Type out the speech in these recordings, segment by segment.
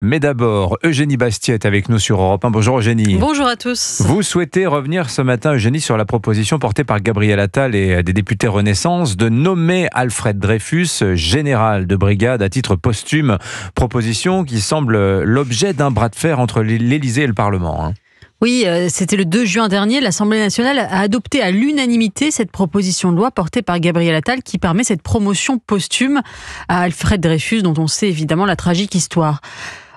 Mais d'abord, Eugénie Bastier est avec nous sur Europe 1. Bonjour Eugénie. Bonjour à tous. Vous souhaitez revenir ce matin, Eugénie, sur la proposition portée par Gabriel Attal et des députés Renaissance de nommer Alfred Dreyfus général de brigade à titre posthume. Proposition qui semble l'objet d'un bras de fer entre l'Élysée et le Parlement. Oui, c'était le 2 juin dernier. L'Assemblée nationale a adopté à l'unanimité cette proposition de loi portée par Gabriel Attal qui permet cette promotion posthume à Alfred Dreyfus, dont on sait évidemment la tragique histoire.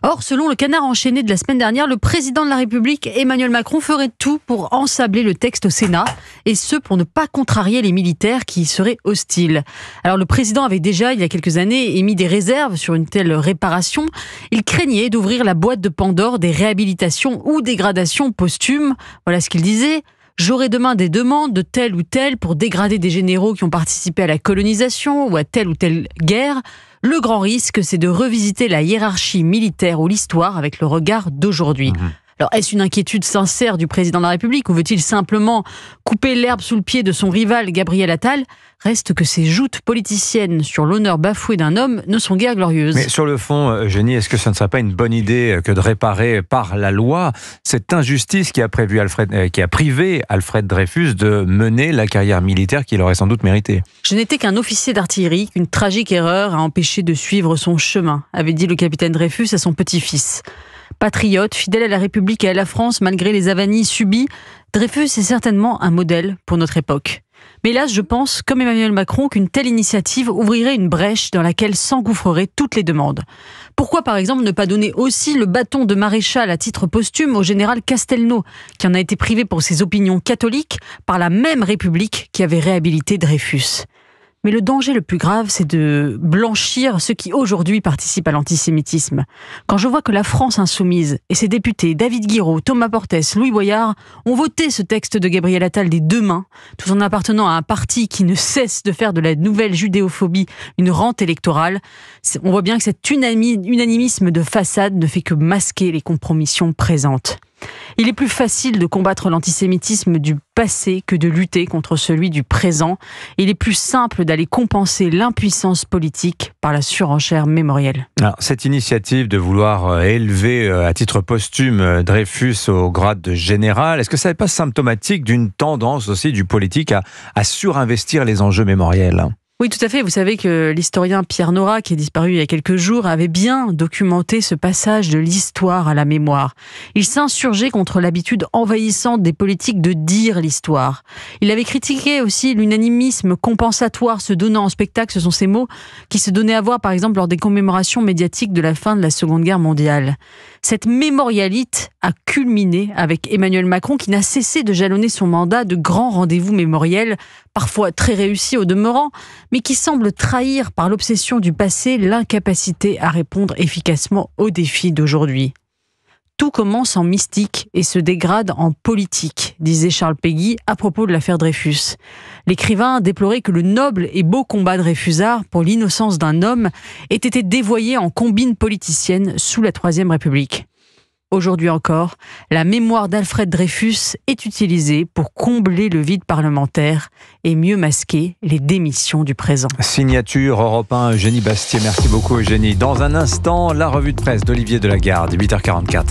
Or, selon le Canard enchaîné de la semaine dernière, le président de la République, Emmanuel Macron, ferait tout pour ensabler le texte au Sénat, et ce pour ne pas contrarier les militaires qui y seraient hostiles. Alors le président avait déjà, il y a quelques années, émis des réserves sur une telle réparation. Il craignait d'ouvrir la boîte de Pandore des réhabilitations ou dégradations posthumes. Voilà ce qu'il disait. J'aurai demain des demandes de tel ou tel pour dégrader des généraux qui ont participé à la colonisation ou à telle ou telle guerre. Le grand risque, c'est de revisiter la hiérarchie militaire ou l'histoire avec le regard d'aujourd'hui. Alors, est-ce une inquiétude sincère du président de la République ou veut-il simplement couper l'herbe sous le pied de son rival Gabriel Attal ? Reste que ces joutes politiciennes sur l'honneur bafoué d'un homme ne sont guère glorieuses. Mais sur le fond, Eugénie, est-ce que ce ne serait pas une bonne idée que de réparer par la loi cette injustice qui a privé Alfred Dreyfus de mener la carrière militaire qu'il aurait sans doute méritée ? Je n'étais qu'un officier d'artillerie qu'une tragique erreur a empêché de suivre son chemin, avait dit le capitaine Dreyfus à son petit-fils. Patriote, fidèle à la République et à la France malgré les avanies subies, Dreyfus est certainement un modèle pour notre époque. Mais hélas, je pense, comme Emmanuel Macron, qu'une telle initiative ouvrirait une brèche dans laquelle s'engouffreraient toutes les demandes. Pourquoi, par exemple, ne pas donner aussi le bâton de maréchal à titre posthume au général Castelnau, qui en a été privé pour ses opinions catholiques par la même République qui avait réhabilité Dreyfus ? Mais le danger le plus grave, c'est de blanchir ceux qui aujourd'hui participent à l'antisémitisme. Quand je vois que la France insoumise et ses députés David Guiraud, Thomas Portes, Louis Boyard ont voté ce texte de Gabriel Attal des deux mains, tout en appartenant à un parti qui ne cesse de faire de la nouvelle judéophobie une rente électorale, on voit bien que cet unanimisme de façade ne fait que masquer les compromissions présentes. Il est plus facile de combattre l'antisémitisme du passé que de lutter contre celui du présent. Il est plus simple d'aller compenser l'impuissance politique par la surenchère mémorielle. Alors, cette initiative de vouloir élever à titre posthume Dreyfus au grade de général, est-ce que ça n'est pas symptomatique d'une tendance aussi du politique à surinvestir les enjeux mémoriels ? Oui, tout à fait. Vous savez que l'historien Pierre Nora, qui est disparu il y a quelques jours, avait bien documenté ce passage de l'histoire à la mémoire. Il s'insurgeait contre l'habitude envahissante des politiques de dire l'histoire. Il avait critiqué aussi l'unanimisme compensatoire se donnant en spectacle, ce sont ces mots, qui se donnaient à voir par exemple lors des commémorations médiatiques de la fin de la Seconde Guerre mondiale. Cette mémorialite a culminé avec Emmanuel Macron qui n'a cessé de jalonner son mandat de grands rendez-vous mémoriels, parfois très réussis au demeurant, mais qui semble trahir par l'obsession du passé l'incapacité à répondre efficacement aux défis d'aujourd'hui. Tout commence en mystique et se dégrade en politique, disait Charles Péguy à propos de l'affaire Dreyfus. L'écrivain déplorait que le noble et beau combat dreyfusard pour l'innocence d'un homme ait été dévoyé en combine politicienne sous la Troisième République. Aujourd'hui encore, la mémoire d'Alfred Dreyfus est utilisée pour combler le vide parlementaire et mieux masquer les démissions du présent. Signature Europe 1, Eugénie Bastier. Merci beaucoup Eugénie. Dans un instant, la revue de presse d'Olivier Delagarde, 8h44.